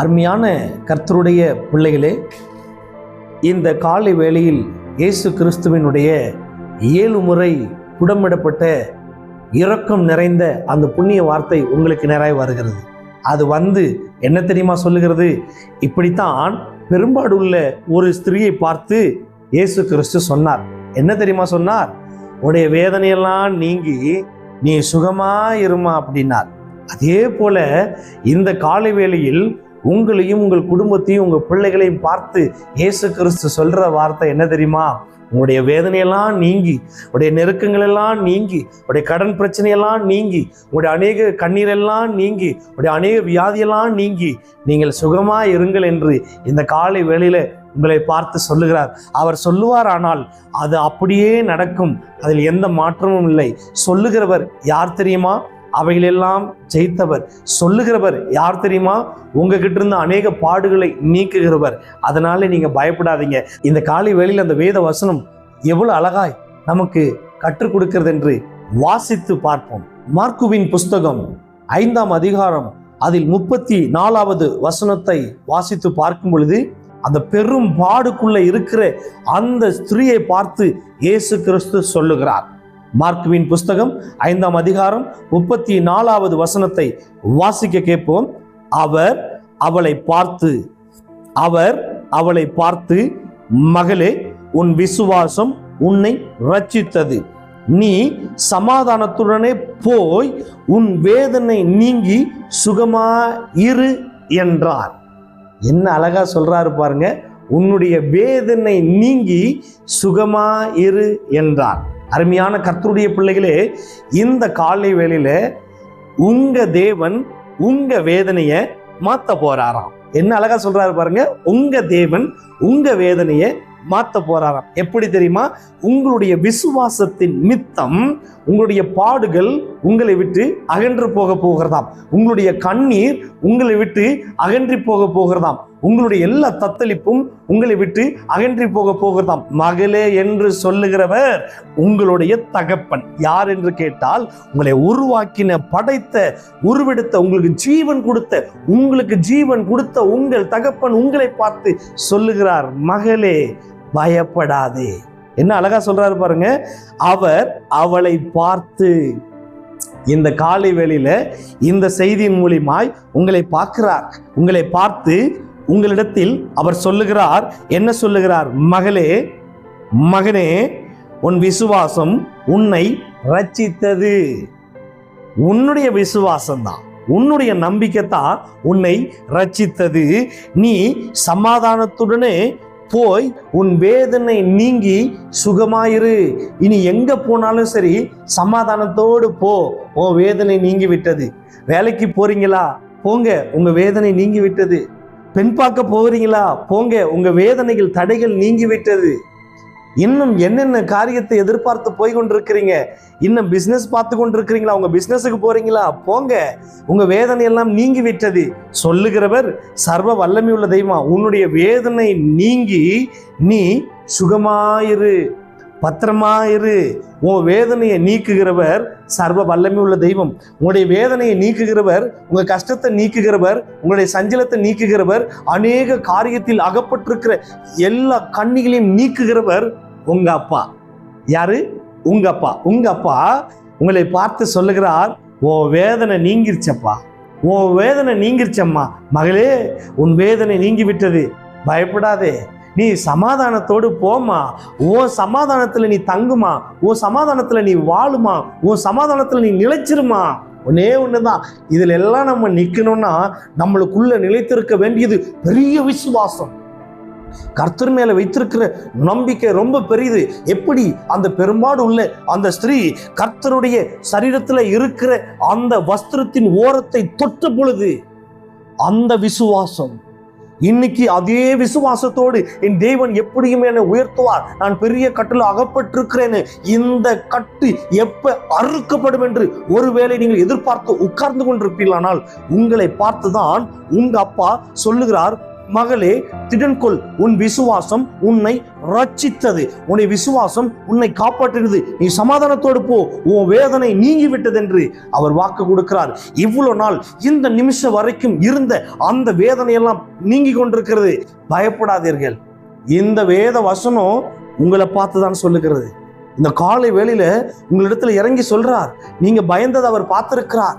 அருமையான கர்த்தருடைய பிள்ளைகளே, இந்த காலை வேளையில் இயேசு கிறிஸ்துவினுடைய 7 முறை புடமிடப்பட்ட இரக்கம் நிறைந்த அந்த புண்ணிய வார்த்தை உங்களுக்கு நேராய் வருகிறது. அது என்ன தெரியுமா சொல்லுகிறது? இப்படித்தான் பெரும்பாடுள்ள ஒரு ஸ்திரீயை பார்த்து இயேசு கிறிஸ்து சொன்னார். என்ன தெரியுமா சொன்னார்? உடைய வேதனையெல்லாம் நீங்கி நீ சுகமா இருமா அப்படின்னார். அதே போல இந்த காலை வேளையில் உங்களையும் உங்கள் குடும்பத்தையும் உங்கள் பிள்ளைகளையும் பார்த்து இயேசு கிறிஸ்து சொல்ற வார்த்தை என்ன தெரியுமா? உங்களுடைய வேதனையெல்லாம் நீங்கி, உடைய நெருக்கங்கள் எல்லாம் நீங்கி, உடைய கடன் பிரச்சனையெல்லாம் நீங்கி, உங்களுடைய அநேக கண்ணீரெல்லாம் நீங்கி, உடைய அநேக வியாதியெல்லாம் நீங்கி நீங்கள் சுகமா இருங்கள் என்று இந்த காலை வேளையில உங்களை பார்த்து சொல்லுகிறார். அவர் சொல்லுவார், ஆனால் அது அப்படியே நடக்கும். அதில் எந்த மாற்றமும் இல்லை. சொல்லுகிறவர் யார் தெரியுமா? அவைகளெல்லாம் ஜெயித்தவர். சொல்லுகிறவர் யார் தெரியுமா? உங்ககிட்ட இருந்து அநேக பாடுகளை நீக்குகிறவர். அதனால நீங்க பயப்படாதீங்க. இந்த காலை வேளையில் அந்த வேத வசனம் எவ்வளவு அழகாய் நமக்கு கற்றுக் கொடுக்கிறது என்று வாசித்து பார்ப்போம். மார்க்குவின் புஸ்தகம் 5ஆம் அதிகாரம் அதில் 34வது வசனத்தை வாசித்து பார்க்கும் பொழுது, அந்த பெரும் பாடுக்குள்ள இருக்கிற அந்த ஸ்திரீயை பார்த்து இயேசு கிறிஸ்து சொல்லுகிறார். மார்க்குவின் புஸ்தகம் 5ஆம் அதிகாரம் 34வது வசனத்தை வாசிக்க கேட்போம். அவர் அவளை பார்த்து மகளே, உன் விசுவாசம் உன்னை ரட்சித்தது, நீ சமாதானத்துடனே போய் உன் வேதனை நீங்கி சுகமா இரு என்றார். என்ன அழகா சொல்றாரு பாருங்க. உன்னுடைய வேதனை நீங்கி சுகமா இரு என்றார். அருமையான கர்த்தருடைய பிள்ளைகளே, இந்த காலை வேளையில உங்க தேவன் உங்க வேதனைய மாத்த போறாராம். என்ன அழகா சொல்றாரு பாருங்க. உங்க தேவன் உங்க வேதனைய மாத்த போறாராம். எப்படி தெரியுமா? உங்களுடைய விசுவாசத்தின் நிமித்தம் உங்களுடைய பாடுகள் உங்களை விட்டு அகன்று போக போகிறதாம். உங்களுடைய கண்ணீர் உங்களை விட்டு அகன்றி போக போகிறதாம். உங்களுடைய எல்லா தத்தளிப்பும் உங்களை விட்டு அகன்றி போக போகிறதாம். மகளே என்று சொல்லுகிறவர் உங்களுடைய தகப்பன். யார் என்று கேட்டால், உங்களை உருவாக்கின, படைத்த, உருவெடுத்த, உங்களுக்கு ஜீவன் கொடுத்த உங்கள் தகப்பன் உங்களை பார்த்து சொல்லுகிறார், மகளே பயப்படாதே. என்ன அழகா சொல்றாரு பாருங்க. அவர் அவளை பார்த்து, இந்த காலை வேளையில இந்த செய்தியின் மூலமாய் உங்களை பார்க்கிறார். உங்களை பார்த்து உங்களிடத்தில் அவர் சொல்லுகிறார். என்ன சொல்லுகிறார்? மகனே, உன் விசுவாசம் உன்னை ரட்சித்தது. உன்னுடைய விசுவாசம் தான், உன்னுடைய நம்பிக்கை தான் உன்னை ரட்சித்தது. நீ சமாதானத்துடனே போய் உன் வேதனை நீங்கி சுகமாயிரு. இனி எங்க போனாலும் சரி சமாதானத்தோடு போ. உன் வேதனை நீங்கி விட்டது. வேலைக்கு போறீங்களா? போங்க, உங்க வேதனை நீங்கி விட்டது. பெண் பார்க்க போகிறீங்களா? போங்க, உங்க வேதனைகள், தடைகள் நீங்கி விட்டது. இன்னும் என்னென்ன காரியத்தை எதிர்பார்த்து போய் கொண்டிருக்கிறீங்க? இன்னும் பிசினஸ் பார்த்து கொண்டிருக்கிறீங்களா? உங்க பிசினஸுக்கு போறீங்களா? போங்க, உங்க வேதனை எல்லாம் நீங்கி விட்டது. சொல்லுகிறவர் சர்வ வல்லமை உள்ள தெய்வம். உன்னுடைய வேதனை நீங்கி நீ சுகமாயிரு, பத்திரமாயிரு. உன் வேதனையை நீக்குகிறவர் சர்வ வல்லமை உள்ள தெய்வம். உங்களுடைய வேதனையை நீக்குகிறவர், உங்க கஷ்டத்தை நீக்குகிறவர், உங்களுடைய சஞ்சலத்தை நீக்குகிறவர், அநேக காரியத்தில் அகப்பட்டிருக்கிற எல்லா கண்ணிகளையும் நீக்குகிறவர் உங்க அப்பா. யாரு? உங்க அப்பா. உங்க அப்பா உங்களை பார்த்து சொல்லுகிறார், உன் வேதனை நீங்கிருச்சப்பா, உன் வேதனை நீங்கிருச்சம்மா. மகளே, உன் வேதனை நீங்கி விட்டது, பயப்படாதே, நீ சமாதானத்தோடு போமா. உன் சமாதானத்துல நீ தங்குமா, உன் சமாதானத்துல நீ வாழுமா, உன் சமாதானத்துல நீ நிலைச்சிருமா. ஒன்னே ஒண்ணுதான். இதுல எல்லாம் நம்ம நிக்கணும்னா நம்மளுக்குள்ள நிலைத்திருக்க வேண்டியது பெரிய விசுவாசம். கர்த்தர் மேல வைத்திருக்கிற நம்பிக்கை ரொம்ப பெரியது. எப்படி அந்த பெரும்பாடு உள்ள அந்த ஸ்திரீ கர்த்தருடைய சரீரத்துல இருக்கிற அந்த வஸ்திரத்தின் ஓரத்தை தொட்ட பொழுது அந்த விசுவாசம், இன்னைக்கு அதே விசுவாசத்தோடு என் தேவன் எப்படியும் என்னை உயர்த்துவார், நான் பெரிய கட்டில் அகப்பட்டிருக்கிறேன், இந்த கட்டு எப்ப அறுக்கப்படும் என்று ஒருவேளை நீங்கள் எதிர்பார்த்து உட்கார்ந்து கொண்டிருப்பீர்களானால் உங்களை பார்த்துதான் உங்க அப்பா சொல்லுகிறார், மகளே திடன்கொள், உன் விசுவாசம் உன்னை ரட்சித்தது. உன்னை விசுவாசம் உன்னை காப்பாற்றினது. நீ சமாதானத்தோடு போ, உன் வேதனை நீங்கி விட்டது என்று அவர் வாக்கு கொடுக்கிறார். இவ்வளவு நாள் இந்த நிமிஷம் வரைக்கும் இருந்த அந்த வேதனையெல்லாம் நீங்கி கொண்டிருக்கிறது. பயப்படாதீர்கள். இந்த வேத வசனம் உங்களை பார்த்துதான் சொல்லுகிறது. இந்த காலை வேளையில உங்களிடத்துல இறங்கி சொல்றார், நீங்க பயந்ததை அவர் பார்த்திருக்கிறார்,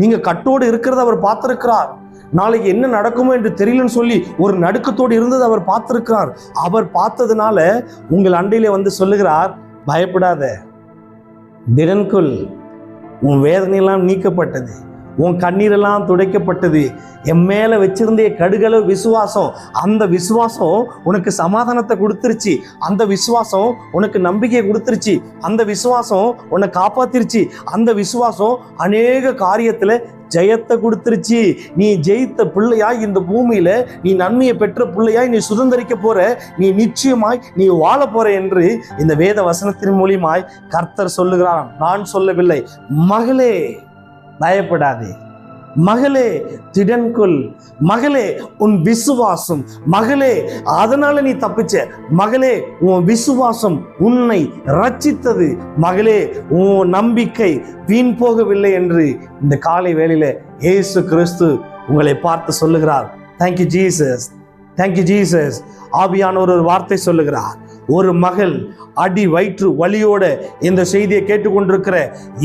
நீங்க கட்டோடு இருக்கிறத அவர் பார்த்திருக்கிறார், நாளைக்கு என்ன நடக்குமோ என்று தெரியலன்னு சொல்லி ஒரு நடுக்கத்தோடு இருந்தது அவர் பார்த்திருக்கிறார். அவர் பார்த்ததுனால உங்கள் அண்டையில வந்து சொல்லுகிறார், பயப்படாத, திடன்கொள், உன் வேதனையெல்லாம் நீக்கப்பட்டது, உன் கண்ணீரெல்லாம் துடைக்கப்பட்டது. என் மேல வச்சிருந்தே கடுகளவு விசுவாசம், அந்த விசுவாசம் உனக்கு சமாதானத்தை கொடுத்துருச்சு, அந்த விசுவாசம் உனக்கு நம்பிக்கையை கொடுத்துருச்சு, அந்த விசுவாசம் உன்னை காப்பாத்திருச்சு, அந்த விசுவாசம் அநேக காரியத்துல ஜெயத்தை கொடுத்துருச்சு. நீ ஜெயித்த பிள்ளையாய் இந்த பூமியில நீ நன்மையை பெற்ற பிள்ளையாய் நீ சுதந்திரிக்க போற, நீ நிச்சயமாய் நீ வாழ போற என்று இந்த வேத வசனத்தின் மூலியமாய் கர்த்தர் சொல்லுகிறார். நான் சொல்லவில்லை. மகளே பயப்படாதே, மகளே திடன்கொள், மகளே உன் விசுவாசம், மகளே அதனால நீ தப்பிச்ச, மகளே உன் விசுவாசம் உன்னை ரட்சித்தது, மகளே உன் நம்பிக்கை வீண் போகவில்லை என்று இந்த காலை வேளையில இயேசு கிறிஸ்து உங்களை பார்த்து சொல்லுகிறார். Thank you Jesus, thank you Jesus. ஆவியானவர் ஒரு வார்த்தை சொல்லுகிறார். ஒரு மகள் அடி வயிற்று வலியோட இந்த செய்தியை கேட்டுக்கொண்டிருக்கிற,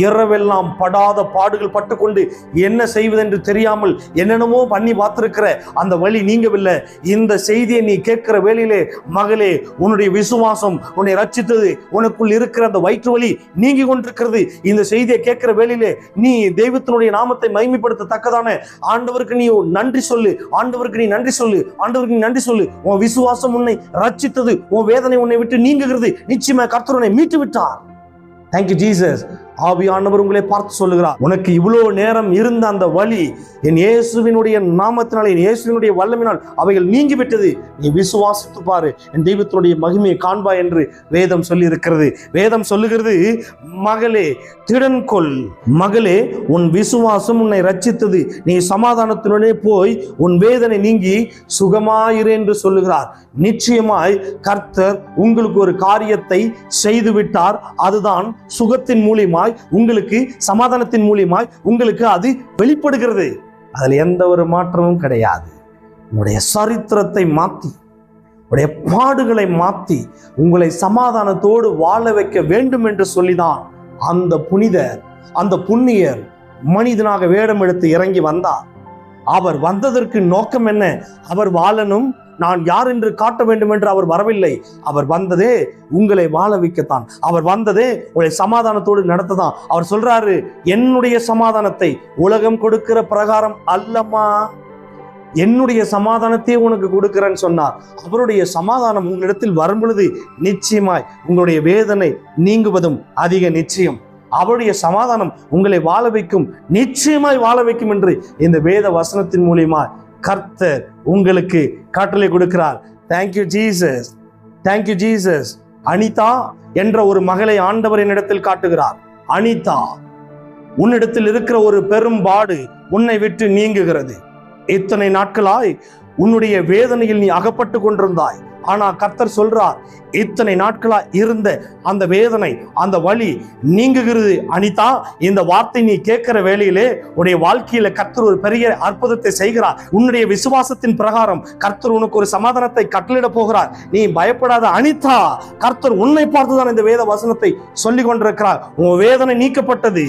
இரவெல்லாம் படாத பாடுகள் பட்டுக்கொண்டு என்ன செய்வதென்று தெரியாமல் என்னென்னமோ பண்ணி பார்த்திருக்கிற அந்த வலி நீங்கவில்லை. இந்த செய்தியை நீ கேட்கிற வேளையிலே, மகளே உன்னுடைய விசுவாசம் உன்னை ரட்சித்தது, உனக்குள் இருக்கிற அந்த வயிற்று வலி நீங்கி கொண்டிருக்கிறது. இந்த செய்தியை கேட்கிற வேளையிலே நீ தெய்வத்தினுடைய நாமத்தை மகிமைப்படுத்தத்தக்கதான ஆண்டவருக்கு நீ நன்றி சொல்லு, ஆண்டவருக்கு நீ நன்றி சொல்லு, ஆண்டவருக்கு நீ நன்றி சொல்லு. உன் விசுவாசம் உன்னை ரட்சித்தது, உன் வேதனை உன்னை விட்டு நீங்குகிறது. நிச்சயமா கர்த்தர் உன்னை மீட்டு விட்டார். Thank you Jesus. ஆவியானவர் உங்களை பார்த்து சொல்லுகிறார், உனக்கு இவ்வளவு நேரம் இருந்த அந்த வலி என் இயேசுவினுடைய நாமத்தினால், என் இயேசுவினுடைய வல்லமினால் அவைகள் நீங்கிவிட்டது. நீ விசுவாசித்து பாரு, என் தெய்வத்தினுடைய மகிமையை காண்பா என்று வேதம் சொல்லி இருக்கிறது. வேதம் சொல்லுகிறது, மகளே திடன்கொள், மகளே உன் விசுவாசம் உன்னை ரட்சித்தது, நீ சமாதானத்துடனே போய் உன் வேதனை நீங்கி சுகமாயிரு என்று சொல்லுகிறார். நிச்சயமாய் கர்த்தர் உங்களுக்கு ஒரு காரியத்தை செய்து விட்டார். அதுதான் சுகத்தின் மூலியமாய் உங்களுக்கு, சமாதானத்தின் மூலியமாய் உங்களுக்கு அது வெளிப்படுகிறது. அதில் எந்த ஒரு மாற்றமும் கிடையாது. உங்களுடைய சரித்திரத்தை மாற்றி, உங்களுடைய பாடுகளை மாற்றி உங்களை சமாதானத்தோடு வாழ வைக்க வேண்டும் என்று சொல்லிதான் அந்த புனிதர், அந்த புண்ணியர் மனிதனாக வேடம் எடுத்து இறங்கி வந்தார். அவர் வந்ததற்கு நோக்கம் என்ன? அவர் வாழணும், நான் யார் என்று காட்ட வேண்டும் என்று அவர் வரவில்லை. அவர் வந்ததே உங்களை வாழ வைக்கத்தான். அவர் வந்ததே உங்களை சமாதானத்தோடு நடத்ததான். அவர் சொல்றாரு, என்னுடைய சமாதானத்தை உலகம் கொடுக்கிற பிரகாரம் அல்லம்மா, என்னுடைய சமாதானத்தையே உனக்கு கொடுக்கிறேன்னு சொன்னார். அவருடைய சமாதானம் உங்களிடத்தில் வரும் பொழுது நிச்சயமாய் உங்களுடைய வேதனை நீங்குவதும் அதிக நிச்சயம். அவருடைய சமாதானம் உங்களை வாழ வைக்கும், நிச்சயமாய் வாழ வைக்கும் என்று இந்த வேத வசனத்தின் மூலியமா கர்த்தர் உங்களுக்கு கட்டளை கொடுக்கிறார். Thank you Jesus, thank you Jesus. Anita என்ற ஒரு மகளை ஆண்டவர் என்னிடத்தில் காட்டுகிறார். அனிதா, உன்னிடத்தில் இருக்கிற ஒரு பெரும்பாடு உன்னை விட்டு நீங்குகிறது. இத்தனை நாட்களாய் உன்னுடைய வேதனையில் நீ அகப்பட்டு கொண்டிருந்தாய். ஆனா கர்த்தர் சொல்றார், இத்தனை நாட்களா இருந்த அந்த வேதனை, அந்த வலி நீங்குகிறது. அனிதா, இந்த வார்த்தை நீ கேட்கிற வேளையிலே உன்னுடைய வாழ்க்கையில கர்த்தர் ஒரு பெரிய அற்புதத்தை செய்கிறார். உன்னுடைய விசுவாசத்தின் பிரகாரம் கர்த்தர் உனக்கு ஒரு சமாதானத்தை கட்டளையிட போகிறார். நீ பயப்படாத அனிதா, கர்த்தர் உன்னை பார்த்துதான் இந்த வேத வசனத்தை சொல்லிக் கொண்டிருக்கிறார். உன் வேதனை நீக்கப்பட்டது.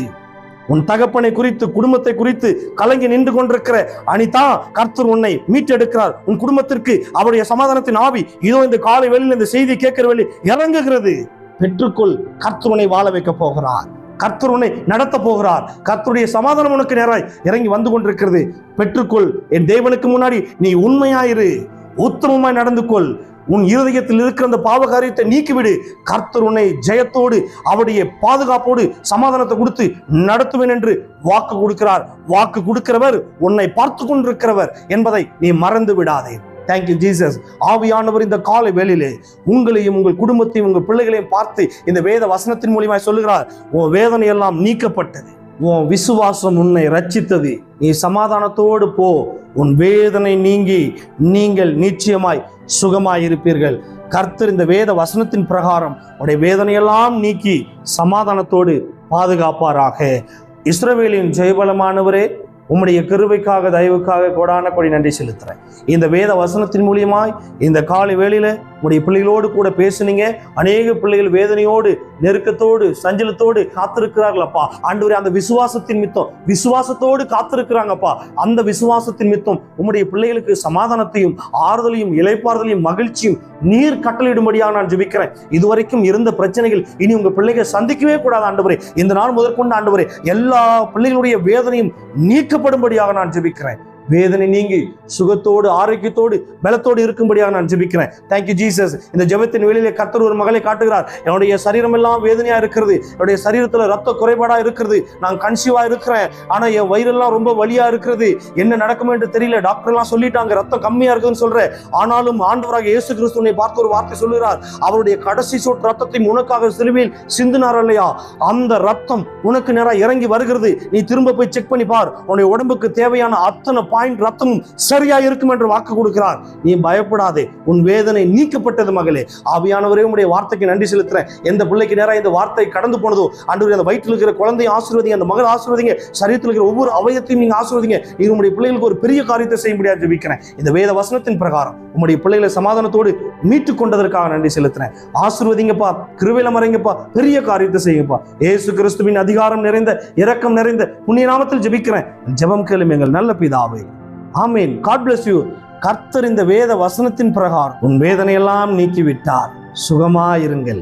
உன் தகப்பனை குறித்து, குடும்பத்தை குறித்து கலங்கி நின்று கொண்டிருக்கிற அனிதா, கர்த்தர் உன்னை மீட்டெடுக்கிறார். உன் குடும்பத்திற்கு அவருடைய சமாதானத்தின் ஆவி இதோ இந்த காலை வேளையில் இந்த செய்தி கேட்கிற வேளை இறங்குகிறது. பெற்றுக்கொள், கர்த்தர் உன்னை வாழ வைக்க போகிறார். கர்த்தர் உன்னை நடத்த போகிறார். கர்த்தருடைய சமாதானம் உனக்கு நேராய் இறங்கி வந்து கொண்டிருக்கிறது. பெற்றுக்கொள். என் தேவனுக்கு முன்னாடி நீ உண்மையாயிரு, உத்தமமாய் நடந்து கொள். உன் இருதயத்தில் இருக்கிற அந்த பாவ காரியத்தை நீக்கிவிடு. கர்த்தர் உன்னை ஜெயத்தோடு, அவருடைய பாதுகாப்போடு சமாதானத்தை கொடுத்து நடத்துவேன் என்று வாக்கு கொடுக்கிறார். வாக்கு கொடுக்கிறவர் உன்னை பார்த்து கொண்டிருக்கிறவர் என்பதை நீ மறந்து விடாதே. Thank you Jesus. ஆவியானவர் இந்த காலை வேளையிலே உங்களையும் உங்கள் குடும்பத்தையும் உங்கள் பிள்ளைகளையும் பார்த்து இந்த வேத வசனத்தின் மூலியமாய் சொல்லுகிறார், உன் வேதனை எல்லாம் நீக்கப்பட்டது, உன் விசுவாசம் உன்னை ரட்சித்தது. நீ சமாதானத்தோடு போ. உன் வேதனை நீங்கி நீங்கள் நிச்சயமாய் சுகமாயிருப்பீர்கள். கர்த்தர் இந்த வேத வசனத்தின் பிரகாரம் உடைய வேதனையெல்லாம் நீக்கி சமாதானத்தோடு பாதுகாப்பாராக. இஸ்ரவேலின் ஜெயபலமானவரே, உம்முடைய கிருபைக்காக தயவுக்காக கோடான கோடி நன்றி செலுத்துறேன். இந்த வேத வசனத்தின் மூலியமாய் இந்த காலை வேளையில உடைய பிள்ளைகளோடு கூட பேசுனீங்க. அநேக பிள்ளைகள் வேதனையோடு, நெருக்கத்தோடு, சஞ்சலத்தோடு காத்திருக்கிறார்களப்பா. ஆண்டவரே, அந்த விசுவாசத்தின் மித்தம் விசுவாசத்தோடு காத்திருக்கிறாங்கப்பா. அந்த விசுவாசத்தின் மித்தம் உம்முடைய பிள்ளைகளுக்கு சமாதானத்தையும் ஆறுதலையும் இளைப்பாறுதலையும் மகிழ்ச்சியும் நீர் கட்டளையிடும்படியாக நான் ஜெபிக்கிறேன். இதுவரைக்கும் இருந்த பிரச்சனைகள் இனி உங்க பிள்ளைகள் சந்திக்கவே கூடாது ஆண்டவரே. இந்த நாள் முதற்கொண்டு ஆண்டவரே, எல்லா பிள்ளைகளுடைய வேதனையும் நீக்கப்படும்படியாக நான் ஜெபிக்கிறேன். வேதனை நீங்கி சுகத்தோடு, ஆரோக்கியத்தோடு, பலத்தோடு இருக்கும்படியாக நான் ஜெபிக்கிறேன். Thank you Jesus. இந்த ஜெபத்தின் வெளியிலே கர்த்தர் ஒரு மகளை காட்டுகிறார். என்னுடைய சரீரம் எல்லாம் வேதனையா இருக்கிறது, என்னுடைய சரீரத்துல ரத்த குறைபாடா இருக்கிறது, நான் கன்சீவா இருக்கிறேன், ஆனா என் வயிறெல்லாம் ரொம்ப வலியா இருக்கிறது, என்ன நடக்கும் என்று தெரியல, டாக்டர் எல்லாம் சொல்லிட்டாங்க ரத்தம் கம்மியா இருக்குதுன்னு சொல்றேன். ஆனாலும் ஆண்டவராக இயேசு கிறிஸ்துவை பார்த்து ஒரு வார்த்தை சொல்லுகிறார். அவருடைய கடைசி சொட்டு ரத்தத்தை உனக்காக சிலுவையில் சிந்தினார் இல்லையா, அந்த ரத்தம் உனக்கு நேரா இறங்கி வருகிறது. நீ திரும்ப போய் செக் பண்ணி பார், உன்னுடைய உடம்புக்கு தேவையான அத்தனை பாயிண்ட் ரத்தமும் சரியா இருக்கும் என்று வாக்கு கொடுக்கிறார். நீ பயப்படாதே, உன் வேதனை நீக்கப்பட்டது மகளே. ஆவியானவரே, உம்முடைய வார்த்தைக்கு நன்றி செலுத்துறேன். எந்த பிள்ளைக்கு நேரா இந்த வார்த்தை கடந்து போனதோ ஆண்டவரே, அந்த வயிற்றில் இருக்கிற குழந்தையை ஆசீர்வதிங்க, அந்த மகள் ஆசீர்வதிங்க, சரீரத்தில் இருக்கிற ஒவ்வொரு அவயத்தையும் நீங்க ஆசீர்வதிங்க. நீங்க உம்முடைய பிள்ளைகளுக்கு ஒரு பெரிய காரியத்தை செய்ய முடியாது ஜெபிக்கிறேன். இந்த வேத வசனத்தின் பிரகாரம் உம்முடைய பிள்ளைகளை சமாதானத்தோடு மீட்டுக் கொண்டதற்காக நன்றி செலுத்துறேன். ஆசீர்வதிங்கப்பா, கிருபையில மறைங்கப்பா, பெரிய காரியத்தை செய்யுங்கப்பா. இயேசு கிறிஸ்துவின் அதிகாரம் நிறைந்த, இரக்கம் நிறைந்த புண்ணிய நாமத்தில் ஜெபிக்கிறேன். ஜெபம் கேளும் எங்கள் நல்ல பிதாவே. ஆமென். God bless you. கர்த்தர் இந்த வேத வசனத்தின் பிரகாரம் உன் வேதனையெல்லாம் நீக்கிவிட்டார். சுகமாயிருங்கள்.